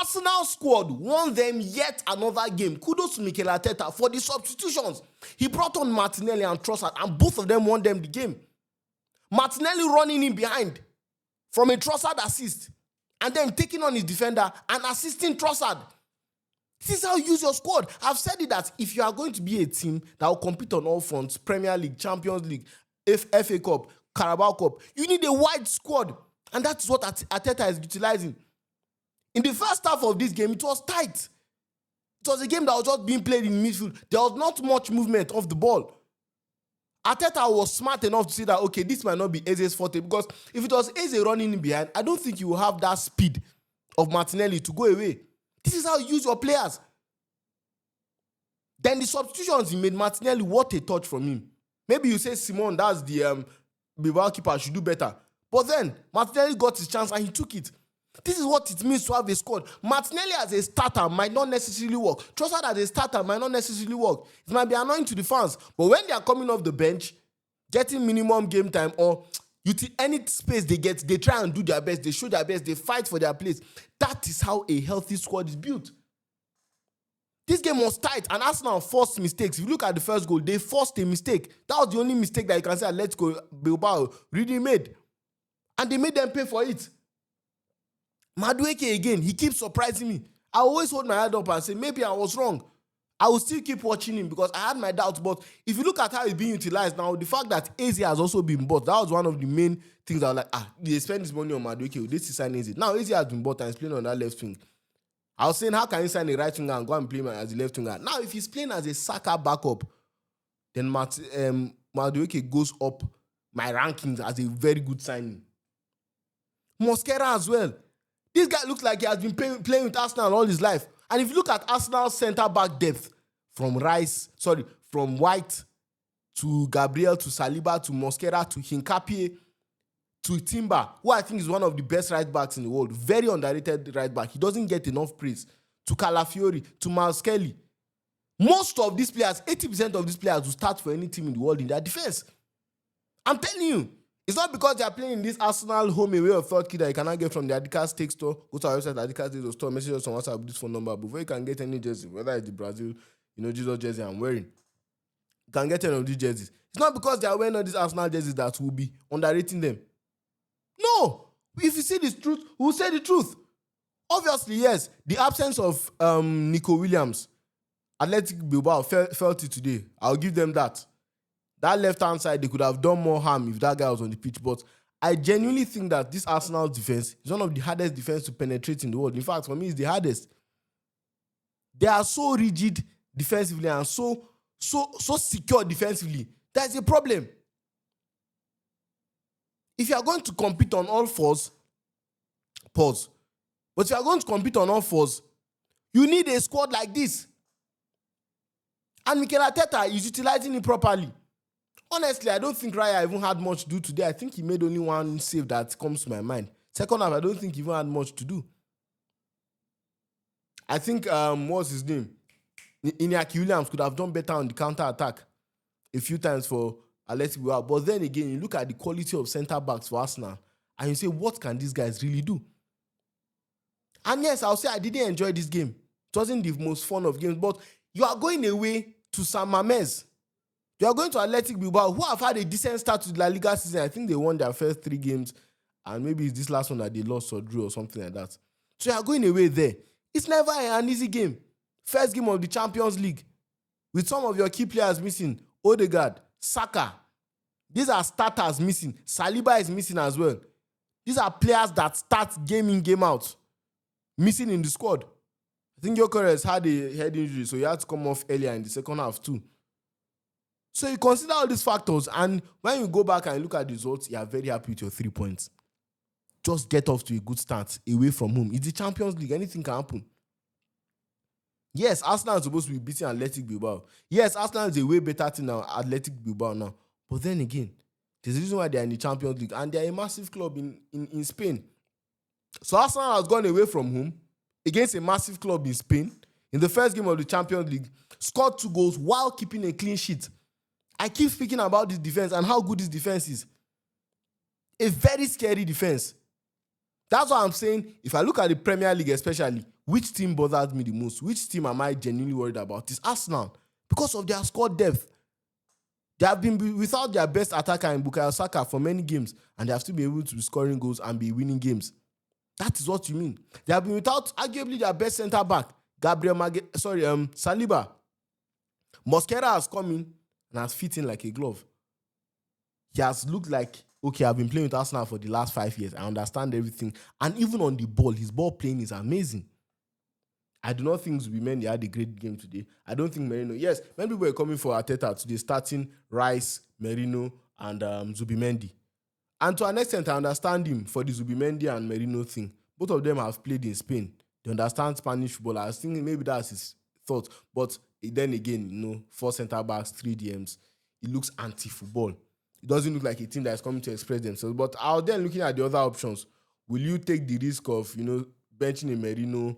Arsenal squad won them yet another game. Kudos to Mikel Arteta for the substitutions. He brought on Martinelli and Trossard, and both of them won them the game. Martinelli running in behind from a Trossard assist, and then taking on his defender and assisting Trossard. This is how you use your squad. I've said it that if you are going to be a team that will compete on all fronts, Premier League, Champions League, FA Cup, Carabao Cup, you need a wide squad. And that's what Arteta is utilizing. In the first half of this game, it was tight. It was a game that was just being played in midfield. There was not much movement of the ball. Arteta was smart enough to see that, okay, this might not be Eze's forte, because if it was Eze running in behind, I don't think you will have that speed of Martinelli to go away. This is how you use your players. Then the substitutions he made, Martinelli, what a touch from him. Maybe you say Simon, that's the Bilbao keeper, should do better. But then Martinelli got his chance and he took it. This is what it means to have a squad. Martinelli as a starter might not necessarily work. Trossard as a starter might not necessarily work. It might be annoying to the fans. But when they are coming off the bench, getting minimum game time, or any space they get, they try and do their best. They show their best. They fight for their place. That is how a healthy squad is built. This game was tight, and Arsenal forced mistakes. If you look at the first goal, they forced a mistake. That was the only mistake that you can say Atletico Bilbao really made. And they made them pay for it. Madueke again, he keeps surprising me. I always hold my head up and say, maybe I was wrong. I will still keep watching him because I had my doubts. But if you look at how he's being utilized now, the fact that Eze has also been bought, that was one of the main things that I was like, they spend this money on Madueke. This is sign Eze. Now Eze has been bought and he's playing on that left wing. I was saying, how can he sign a right winger and go and play as a left winger? Now, if he's playing as a Saka backup, then Madueke goes up my rankings as a very good signing. Mosquera as well. This guy looks like he has been playing with Arsenal all his life. And if you look at Arsenal's centre-back depth, from White to Gabriel to Saliba to Mosquera to Hinkapie to Timber, who I think is one of the best right-backs in the world, very underrated right-back. He doesn't get enough praise. To Calafiori, to Miles Kelly. Most of these players, 80% of these players will start for any team in the world in their defense. I'm telling you, it's not because they are playing in this Arsenal home away of third key that you cannot get from the Arteta'S Take Store. Go to our website, Arteta'S Store, message us on WhatsApp with this phone number. Before you can get any jersey, whether it's the Brazil, Jesus jersey I'm wearing, you can get any of these jerseys. It's not because they are wearing all these Arsenal jerseys that will be underrating them. No! If you see the truth, we'll say the truth. Obviously, yes, the absence of Nico Williams, Athletic Bilbao felt it today. I'll give them that. That left-hand side, they could have done more harm if that guy was on the pitch. But I genuinely think that this Arsenal defense is one of the hardest defense to penetrate in the world. In fact, for me, it's the hardest. They are so rigid defensively and so secure defensively. That's a problem. If you are going to compete on all fours, pause. But if you are going to compete on all fours, you need a squad like this. And Mikel Arteta is utilizing it properly. Honestly, I don't think Raya even had much to do today. I think he made only one save that comes to my mind. Second half, I don't think he even had much to do. I think, what's his name? Iñaki Williams could have done better on the counter-attack a few times for Athletic Bilbao. But then again, you look at the quality of centre-backs for Arsenal and you say, what can these guys really do? And yes, I'll say I didn't enjoy this game. It wasn't the most fun of games, but you are going away to San Mamés. You are going to Athletic Bilbao, who have had a decent start to the La Liga season. I think they won their first 3 games, and maybe it's this last one that they lost or drew or something like that. So you are going away there. It's never an easy game. First game of the Champions League, with some of your key players missing. Odegaard, Saka. These are starters missing. Saliba is missing as well. These are players that start game in, game out, missing in the squad. I think Gyökeres had a head injury, so he had to come off earlier in the second half too. So you consider all these factors, and when you go back and look at the results, you are very happy with your 3 points. Just get off to a good start away from home. It's the Champions League. Anything can happen. Yes, Arsenal is supposed to be beating Athletic Bilbao. Yes, Arsenal is a way better team than Athletic Bilbao now. But then again, there's a reason why they're in the Champions League, and they're a massive club in Spain. So Arsenal has gone away from home against a massive club in Spain in the first game of the Champions League, scored 2 goals while keeping a clean sheet. I keep speaking about this defense and how good this defense is. A very scary defense That's why I'm saying, if I look at the Premier League especially, which team bothers me the most? Which team am I genuinely worried about? It's Arsenal, because of their squad depth. They have been without their best attacker in Bukayo Saka for many games, and they have still been able to be scoring goals and be winning games. That is what you mean. They have been without arguably their best centre back, Saliba. Mosquera has come in and has fit in like a glove. He has looked like, okay, I've been playing with Arsenal for the last 5 years. I understand everything. And even on the ball, his ball playing is amazing. I do not think Zubimendi had a great game today. I don't think Merino. Yes, many people were coming for Arteta today, starting Rice, Merino, and Zubimendi. And to an extent, I understand him for the Zubimendi and Merino thing. Both of them have played in Spain. They understand Spanish football. I was thinking maybe that's his thought. But then again, 4 centre-backs, 3 DMs. It looks anti-football. It doesn't look like a team that is coming to express themselves. But I was then looking at the other options. Will you take the risk of, benching a Merino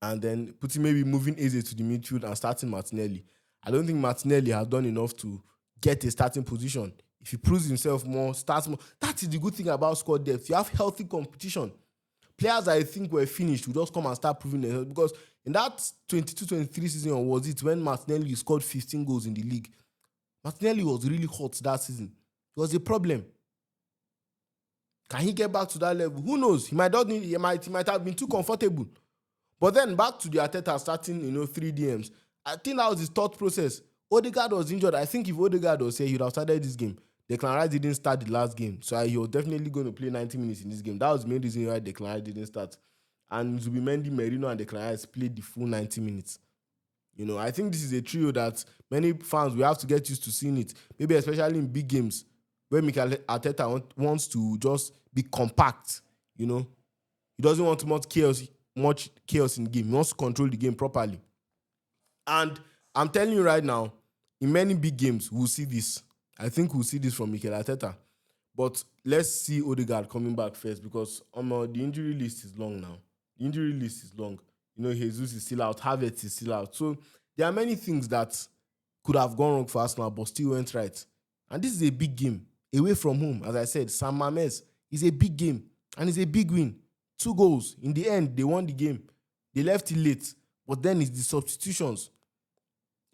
and then maybe moving Eze to the midfield and starting Martinelli? I don't think Martinelli has done enough to get a starting position. If he proves himself more, starts more. That is the good thing about squad depth. You have healthy competition. Players I think were finished will just come and start proving themselves. Because in that 22-23 season, or was it when Martinelli scored 15 goals in the league? Martinelli was really hot that season. It was a problem. Can he get back to that level? Who knows? He might have been too comfortable. But then back to the Arteta starting, 3 DMs. I think that was his thought process. Odegaard was injured. I think if Odegaard was here, he would have started this game. Declan Rice didn't start the last game, so he was definitely going to play 90 minutes in this game. That was the main reason why Declan Rice didn't start. And Zubimendi, Merino, and Declan Rice played the full 90 minutes. I think this is a trio that many fans will have to get used to seeing it. Maybe especially in big games where Mikel Arteta wants to just be compact. He doesn't want much chaos in the game. He wants to control the game properly. And I'm telling you right now, in many big games, we'll see this. I think we'll see this from Mikel Arteta. But let's see Odegaard coming back first, because the injury list is long now. The injury list is long. Jesus is still out. Havertz is still out. So there are many things that could have gone wrong for Arsenal, but still went right. And this is a big game. Away from home, as I said, San Mamés is a big game. And it's a big win. 2 goals. In the end, they won the game. They left it late. But then it's the substitutions.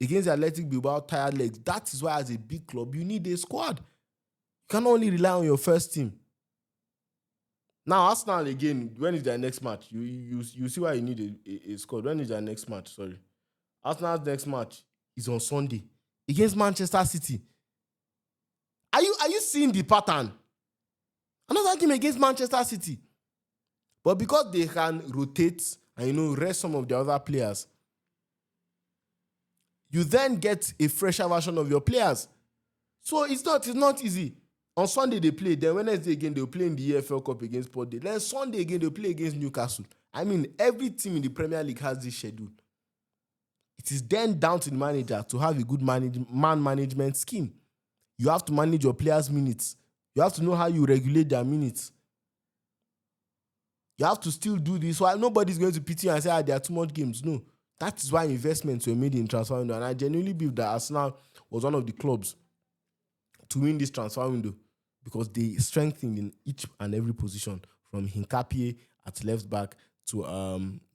Against the Athletic Bilbao, tired legs. That is why, as a big club, you need a squad. You cannot only rely on your first team. Now, Arsenal, again, when is their next match? You see why you need a squad. When is their next match? Sorry. Arsenal's next match is on Sunday against Manchester City. Are you seeing the pattern? Another game against Manchester City. But because they can rotate and, rest some of the other players, you then get a fresher version of your players. So it's not easy. On Sunday they play, then Wednesday again they'll play in the EFL Cup against Port. Then Sunday again they'll play against Newcastle. I mean, every team in the Premier League has this schedule. It is then down to the manager to have a good man management scheme. You have to manage your players' minutes. You have to know how you regulate their minutes. You have to still do this while nobody's going to pity you and say, there are too much games. No. That is why investments were made in transfer window. And I genuinely believe that Arsenal was one of the clubs to win this transfer window, because they strengthened in each and every position, from Hinkapie at left back to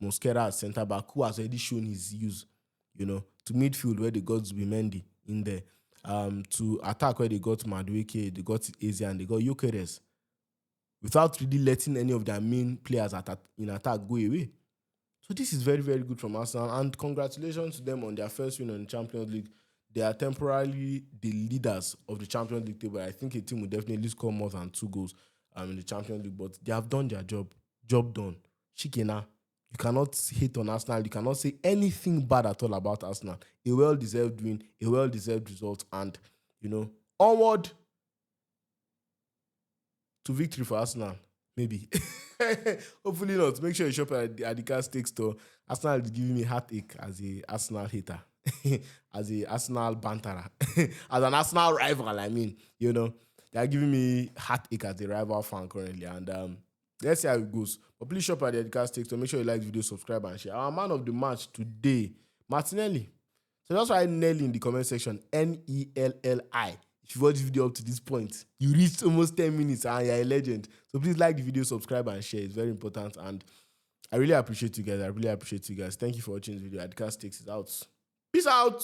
Mosquera at centre back, who has already shown his use, to midfield where they got Zubimendi in there, to attack where they got Madueke, they got Eze, and they got Gyökeres, without really letting any of their main players in attack go away. So this is very, very good from Arsenal, and congratulations to them on their first win on the Champions League. They are temporarily the leaders of the Champions League table. I think a team will definitely score more than 2 goals in the Champions League, but they have done their job. Job done. Shikena. You cannot hate on Arsenal. You cannot say anything bad at all about Arsenal. A well-deserved win, a well-deserved result, and, onward to victory for Arsenal. Maybe. Hopefully not. Make sure you shop at the car steak store. Arsenal is giving me heartache as a Arsenal hater. As a Arsenal banterer. As an Arsenal rival, I mean. They are giving me heartache as a rival fan currently. And let's see how it goes. But please shop at the car steak store. Make sure you like the video, subscribe, and share. Our man of the match today, Martinelli. So just write Nelly in the comment section. Nelli. If you watch the video up to this point, you reached almost 10 minutes and you're a legend. So please like the video, subscribe, and share. It's very important. And I really appreciate you guys. Thank you for watching this video. Adcast takes it out. Peace out.